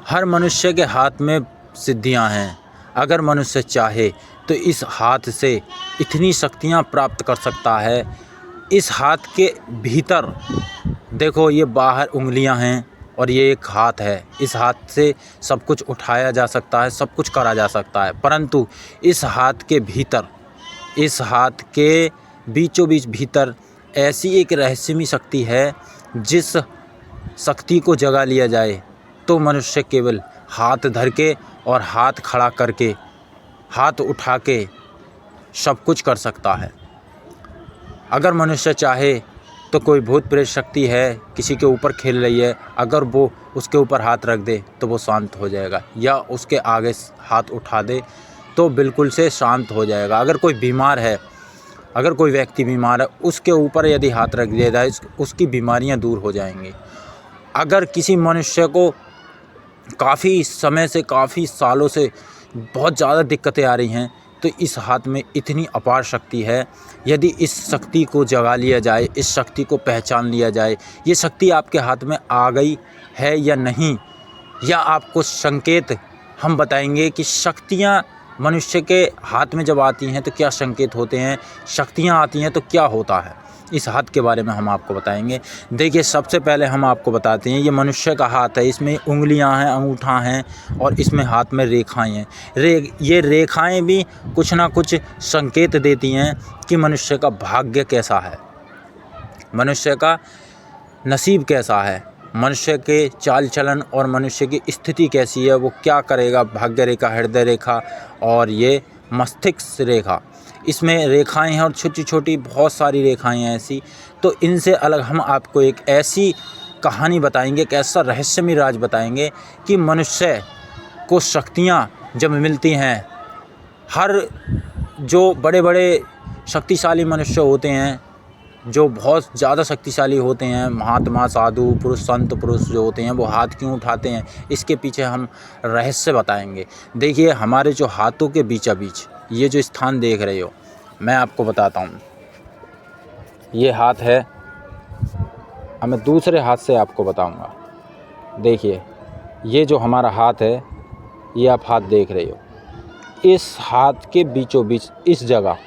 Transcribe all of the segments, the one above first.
हर मनुष्य के हाथ में सिद्धियां हैं। अगर मनुष्य चाहे तो इस हाथ से इतनी शक्तियां प्राप्त कर सकता है। इस हाथ के भीतर देखो, ये बाहर उंगलियां हैं और ये एक हाथ है। इस हाथ से सब कुछ उठाया जा सकता है, सब कुछ करा जा सकता है। परंतु इस हाथ के भीतर, इस हाथ के बीचों बीच भीतर ऐसी एक रहस्यमयी शक्ति है, जिस शक्ति को जगा लिया जाए तो मनुष्य केवल हाथ धर के और हाथ खड़ा करके, हाथ उठा के सब कुछ कर सकता है। अगर मनुष्य चाहे तो कोई भूत प्रेत शक्ति है, किसी के ऊपर खेल रही है, अगर वो उसके ऊपर हाथ रख दे तो वो शांत हो जाएगा, या उसके आगे हाथ उठा दे तो बिल्कुल से शांत हो जाएगा। अगर कोई बीमार है, अगर कोई व्यक्ति बीमार है, उसके ऊपर यदि हाथ रख दिया जाए, उसकी बीमारियां दूर हो जाएंगी। अगर किसी मनुष्य को काफ़ी समय से, काफ़ी सालों से बहुत ज़्यादा दिक्कतें आ रही हैं, तो इस हाथ में इतनी अपार शक्ति है। यदि इस शक्ति को जगा लिया जाए, इस शक्ति को पहचान लिया जाए, ये शक्ति आपके हाथ में आ गई है या नहीं, या आपको संकेत हम बताएंगे कि शक्तियाँ मनुष्य के हाथ में जब आती हैं तो क्या संकेत होते हैं, शक्तियाँ आती हैं तो क्या होता है, इस हाथ के बारे में हम आपको बताएंगे। देखिए, सबसे पहले हम आपको बताते हैं, ये मनुष्य का हाथ है, इसमें उंगलियां हैं, अंगूठा हैं और इसमें हाथ में रेखाएं हैं। ये रेखाएं भी कुछ ना कुछ संकेत देती हैं कि मनुष्य का भाग्य कैसा है, मनुष्य का नसीब कैसा है, मनुष्य के चाल चलन और मनुष्य की स्थिति कैसी है, वो क्या करेगा। भाग्य रेखा, हृदय रेखा और ये मस्तिष्क रेखा, इसमें रेखाएं हैं और छोटी छोटी बहुत सारी रेखाएं हैं ऐसी। तो इनसे अलग हम आपको एक ऐसी कहानी बताएंगे, एक ऐसा रहस्यमय राज बताएंगे कि मनुष्य को शक्तियाँ जब मिलती हैं, हर जो बड़े बड़े शक्तिशाली मनुष्य होते हैं, जो बहुत ज़्यादा शक्तिशाली होते हैं, महात्मा, साधु पुरुष, संत पुरुष जो होते हैं, वो हाथ क्यों उठाते हैं, इसके पीछे हम रहस्य बताएंगे। देखिए, हमारे जो हाथों के बीचा बीच ये जो स्थान देख रहे हो, मैं आपको बताता हूँ। ये हाथ है, अब मैं दूसरे हाथ से आपको बताऊँगा। देखिए, ये जो हमारा हाथ है, ये आप हाथ देख रहे हो, इस हाथ के बीचों बीच, इस जगह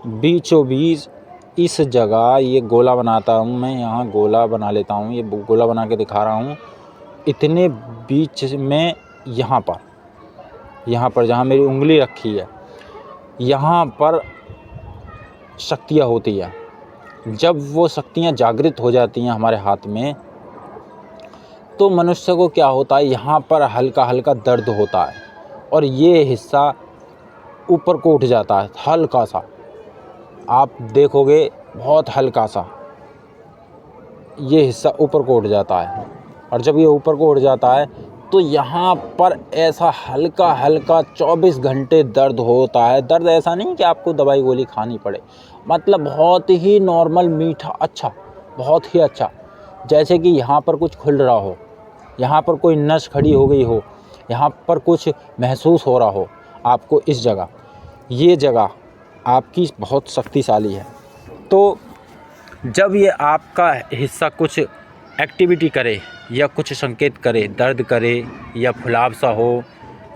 बीचों बीच, इस जगह ये गोला बनाता हूँ मैं, यहाँ गोला बना लेता हूँ, ये गोला बना के दिखा रहा हूँ। इतने बीच में यहाँ पर जहाँ मेरी उंगली रखी है, यहाँ पर शक्तियाँ होती है। जब वो शक्तियाँ जागृत हो जाती हैं हमारे हाथ में, तो मनुष्य को क्या होता है, यहाँ पर हल्का हल्का दर्द होता है और ये हिस्सा ऊपर को उठ जाता है, हल्का सा, आप देखोगे बहुत हल्का सा ये हिस्सा ऊपर को उठ जाता है। और जब ये ऊपर को उठ जाता है तो यहाँ पर ऐसा हल्का हल्का 24 घंटे दर्द होता है। दर्द ऐसा नहीं कि आपको दवाई गोली खानी पड़े, मतलब बहुत ही नॉर्मल, मीठा, अच्छा, बहुत ही अच्छा। जैसे कि यहाँ पर कुछ खुल रहा हो, यहाँ पर कोई नस खड़ी हो गई हो, यहाँ पर कुछ महसूस हो रहा हो आपको। इस जगह, ये जगह आपकी बहुत शक्तिशाली है। तो जब ये आपका हिस्सा कुछ एक्टिविटी करे या कुछ संकेत करे, दर्द करे या फुलाव सा हो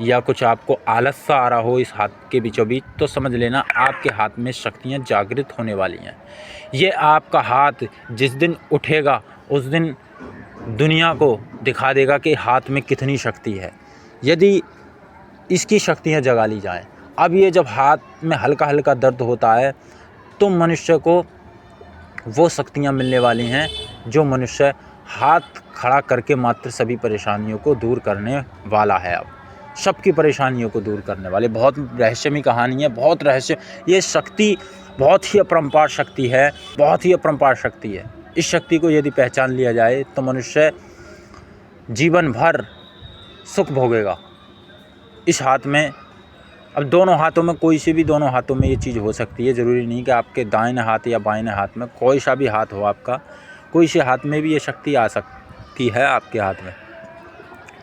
या कुछ आपको आलस सा आ रहा हो इस हाथ के बीचों बीच, तो समझ लेना आपके हाथ में शक्तियाँ जागृत होने वाली हैं। ये आपका हाथ जिस दिन उठेगा उस दिन दुनिया को दिखा देगा कि हाथ में कितनी शक्ति है, यदि इसकी शक्तियाँ जगा ली जाएँ। अब ये जब हाथ में हल्का हल्का दर्द होता है तो मनुष्य को वो शक्तियाँ मिलने वाली हैं जो मनुष्य हाथ खड़ा करके मात्र सभी परेशानियों को दूर करने वाला है। अब सबकी परेशानियों को दूर करने वाले, बहुत रहस्यमयी कहानी है, बहुत रहस्य। ये शक्ति बहुत ही अपरंपार शक्ति है, बहुत ही अपरंपार शक्ति है। इस शक्ति को यदि पहचान लिया जाए तो मनुष्य जीवन भर सुख भोगेगा। इस हाथ में, अब दोनों हाथों में, कोई से भी दोनों हाथों में ये चीज़ हो सकती है। ज़रूरी नहीं कि आपके दाहिने हाथ या बाएं हाथ में, कोई सा भी हाथ हो आपका, कोई से हाथ में भी ये शक्ति आ सकती है आपके हाथ में।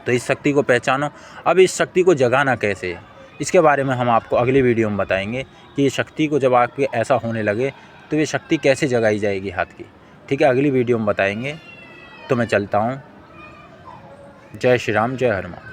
तो इस शक्ति को पहचानो। अब इस शक्ति को जगाना कैसे है, इसके बारे में हम आपको अगली वीडियो में बताएंगे कि ये शक्ति को जब आपके ऐसा होने लगे तो ये शक्ति कैसे जगाई जाएगी हाथ की। ठीक है, अगली वीडियो में बताएंगे। तो मैं चलता हूँ। जय श्री राम, जय हनुमान।